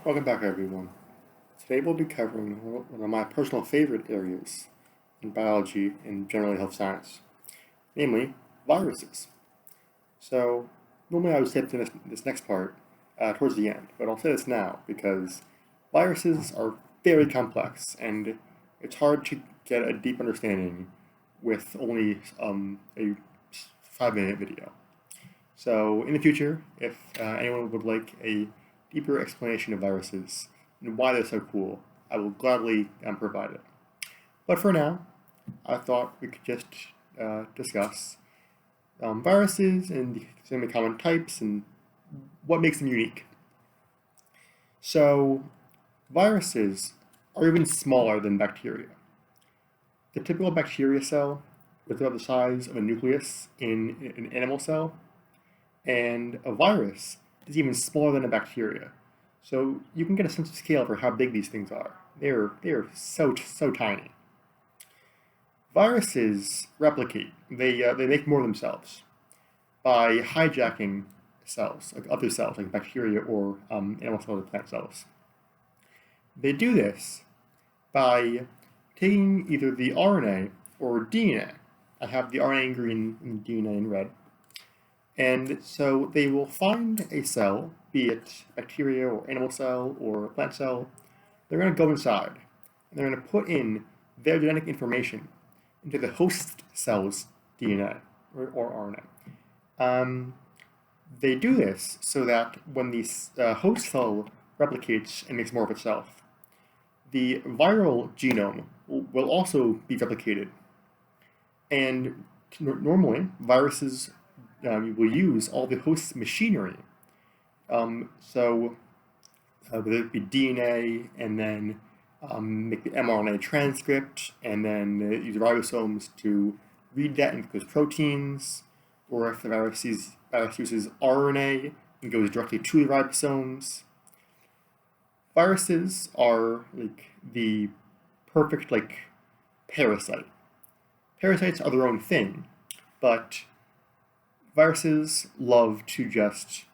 Welcome back, everyone. Today we'll be covering one of my personal favorite areas in biology and generally health science, namely viruses. So, normally I would save this next part towards the end, but I'll say this now because viruses are very complex and it's hard to get a deep understanding with only a 5-minute video. So, in the future, if anyone would like a deeper explanation of viruses and why they're so cool, I will gladly provide it. But for now, I thought we could just discuss viruses and some of the common types and what makes them unique. So, viruses are even smaller than bacteria. The typical bacteria cell is about the size of a nucleus in an animal cell, and a virus is even smaller than a bacteria. So you can get a sense of scale for how big these things are. They're so tiny. Viruses replicate. They make more of themselves by hijacking cells, like other cells, like bacteria or animal cells or plant cells. They do this by taking either the RNA or DNA. I have the RNA in green and DNA in red. And so they will find a cell, be it bacteria or animal cell or plant cell. They're going to go inside and they're going to put in their genetic information into the host cell's DNA or RNA. They do this so that when the host cell replicates and makes more of itself, the viral genome will also be replicated. And normally, viruses you will use all the host's machinery. So whether it be DNA and then make the mRNA transcript and then use ribosomes to read that and those proteins, or if the virus uses RNA and goes directly to the ribosomes. Viruses are like the perfect parasite. Parasites are their own thing, but viruses love to just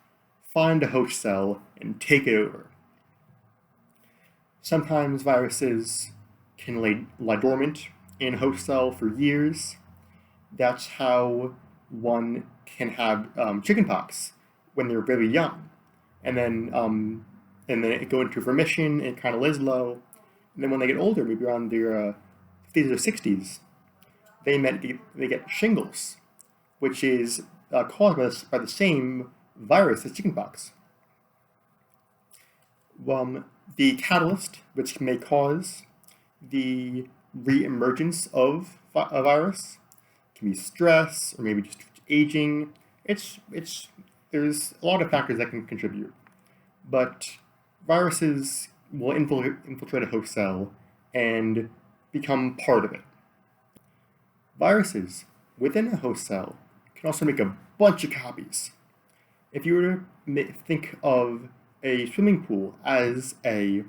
find a host cell and take it over. Sometimes viruses can lie dormant in a host cell for years. That's how one can have chickenpox when they're very young, and then it go into remission and kind of lays low. And then when they get older, maybe around their 50s or 60s, they get shingles, which is caused by the same virus as chickenpox. The catalyst, which may cause the re-emergence of a virus, can be stress or maybe just aging. There's a lot of factors that can contribute, but viruses will infiltrate a host cell and become part of it. Viruses within a host cell can also make a bunch of copies. If you were to think of a swimming pool as a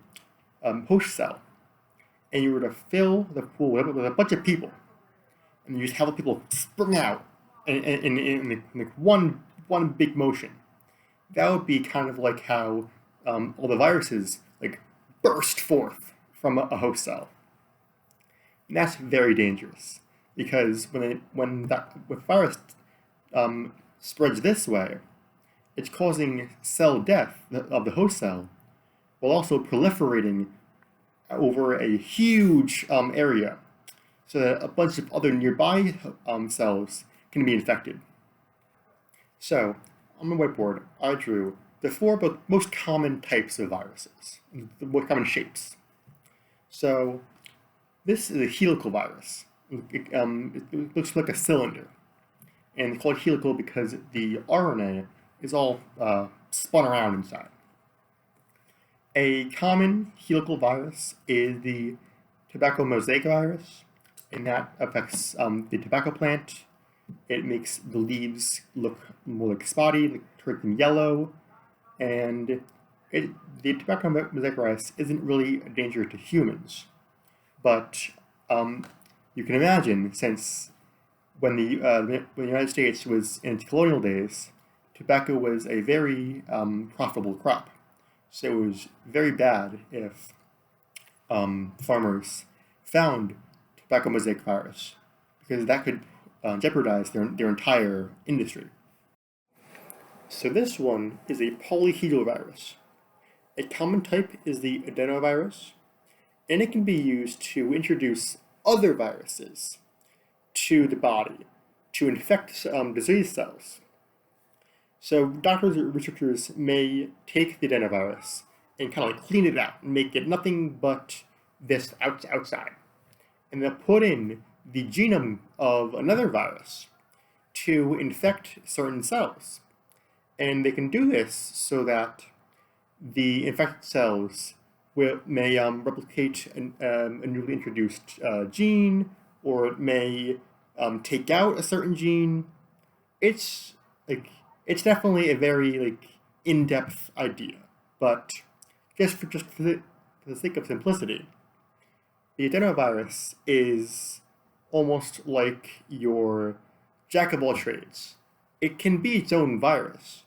host cell, and you were to fill the pool with a bunch of people, and you just have the people spring out in one big motion, that would be kind of like how all the viruses burst forth from a host cell. And that's very dangerous because when that virus spreads this way, it's causing cell death of the host cell, while also proliferating over a huge area, so that a bunch of other nearby cells can be infected. So, on the whiteboard, I drew the four most common types of viruses, the most common shapes. So, this is a helical virus. It looks like a cylinder. And it's called helical because the RNA is all spun around inside. A common helical virus is the tobacco mosaic virus, and that affects the tobacco plant. It makes the leaves look more like spotty, turn them yellow, and the tobacco mosaic virus isn't really a danger to humans. But you can imagine, since when the United States was in its colonial days, tobacco was a very profitable crop. So it was very bad if farmers found tobacco mosaic virus, because that could jeopardize their entire industry. So this one is a polyhedral virus. A common type is the adenovirus, and it can be used to introduce other viruses to the body to infect disease cells. So doctors or researchers may take the adenovirus and kind of like clean it out and make it nothing but this outside. And they'll put in the genome of another virus to infect certain cells. And they can do this so that the infected cells may replicate a newly introduced gene, or it may take out a certain gene. It's definitely a very in-depth idea, but just for the sake of simplicity, the adenovirus is almost like your jack of all trades. It can be its own virus,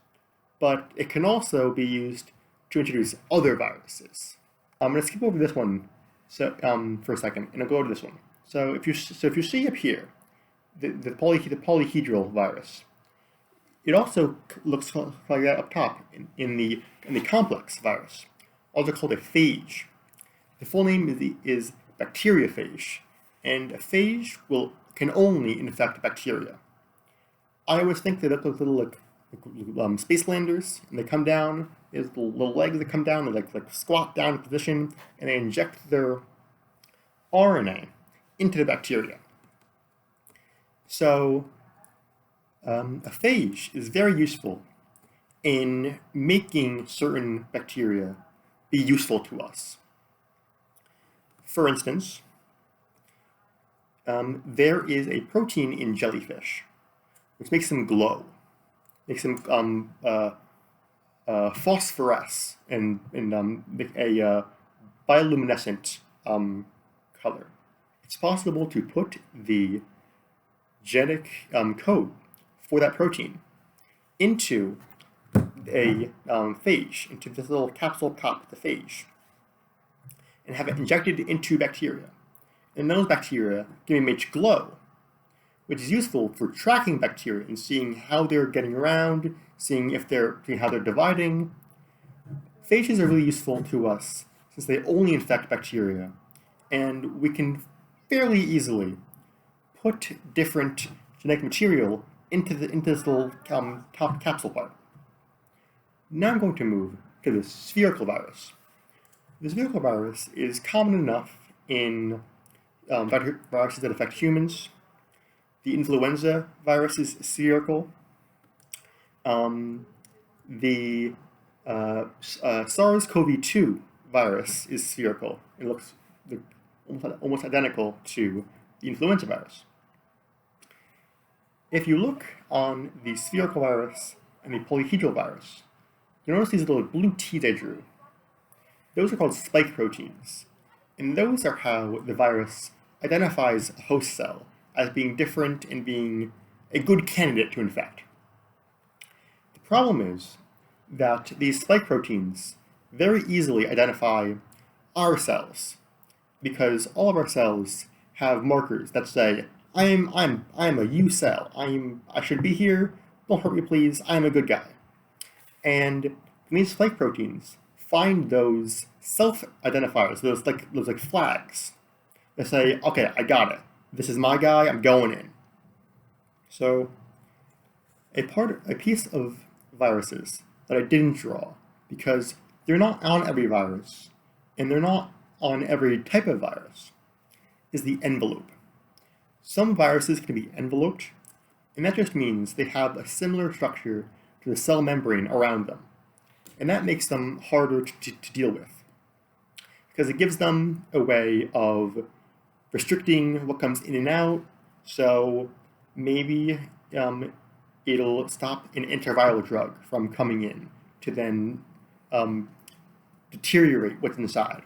but it can also be used to introduce other viruses. I'm going to skip over this one for a second, and I'll go to this one. So if you see up here, the polyhedral virus, it also looks like that up top in the complex virus, also called a phage. The full name is bacteriophage, and a phage can only infect bacteria. I always think they look like little space landers, and they come down. There's little legs that come down. They like squat down in position, and they inject their RNA into the bacteria. So a phage is very useful in making certain bacteria be useful to us. For instance, there is a protein in jellyfish which makes them glow, makes them phosphoresce and a bioluminescent color. It's possible to put the genetic code for that protein into a phage, into this little capsule top, the phage, and have it injected into bacteria. And those bacteria can be made to glow, which is useful for tracking bacteria and seeing how they're getting around, seeing how they're dividing. Phages are really useful to us since they only infect bacteria, and we can fairly easily put different genetic material into this little top capsule part. Now I'm going to move to the spherical virus. The spherical virus is common enough in viruses that affect humans. The influenza virus is spherical. The SARS-CoV-2 virus is spherical. It looks almost identical to the influenza virus. If you look on the spherical virus and the polyhedral virus, you'll notice these little blue T's I drew. Those are called spike proteins, and those are how the virus identifies a host cell as being different and being a good candidate to infect. The problem is that these spike proteins very easily identify our cells, because all of our cells have markers that say, I'm a U cell. I should be here. Don't hurt me, please. I'm a good guy. And when these spike proteins find those self-identifiers, those like flags, they say, okay, I got it. This is my guy. I'm going in. So a piece of viruses that I didn't draw, because they're not on every virus and they're not on every type of virus, is the envelope. Some viruses can be enveloped, and that just means they have a similar structure to the cell membrane around them. And that makes them harder to deal with, because it gives them a way of restricting what comes in and out. So maybe it'll stop an antiviral drug from coming in to then deteriorate what's inside.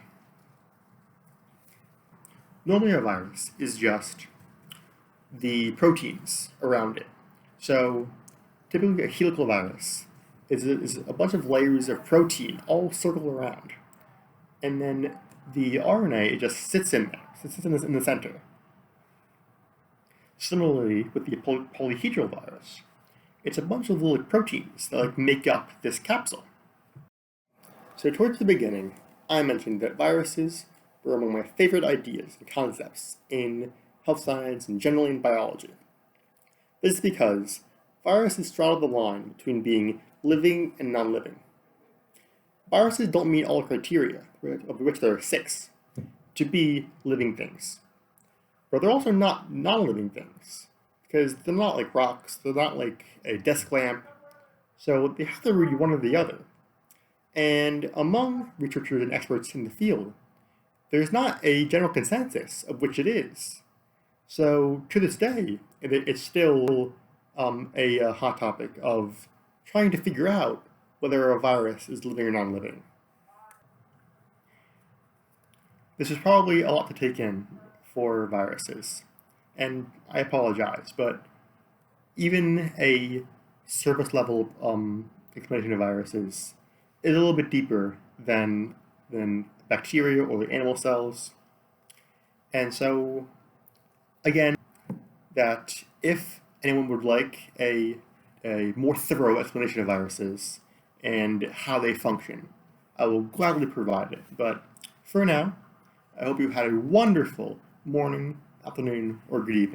Normally a virus is just the proteins around it. So typically a helical virus is a bunch of layers of protein all circled around. And then the RNA, it just sits in there, sits in the center. Similarly, with the polyhedral virus, it's a bunch of little proteins that make up this capsule. So towards the beginning, I mentioned that viruses were among my favorite ideas and concepts in health science and generally in biology. This is because viruses straddle the line between being living and non-living. Viruses don't meet all criteria, of which there are 6, to be living things. But they're also not non-living things, because they're not like rocks, they're not like a desk lamp, so they have to be one or the other. And among researchers and experts in the field, there's not a general consensus of which it is. So to this day, it's still a hot topic of trying to figure out whether a virus is living or non-living. This is probably a lot to take in for viruses, and I apologize, but even a surface level explanation of viruses is a little bit deeper than bacteria or the animal cells. And so, again, that if anyone would like a more thorough explanation of viruses and how they function, I will gladly provide it. But for now, I hope you had a wonderful morning, afternoon, or good evening.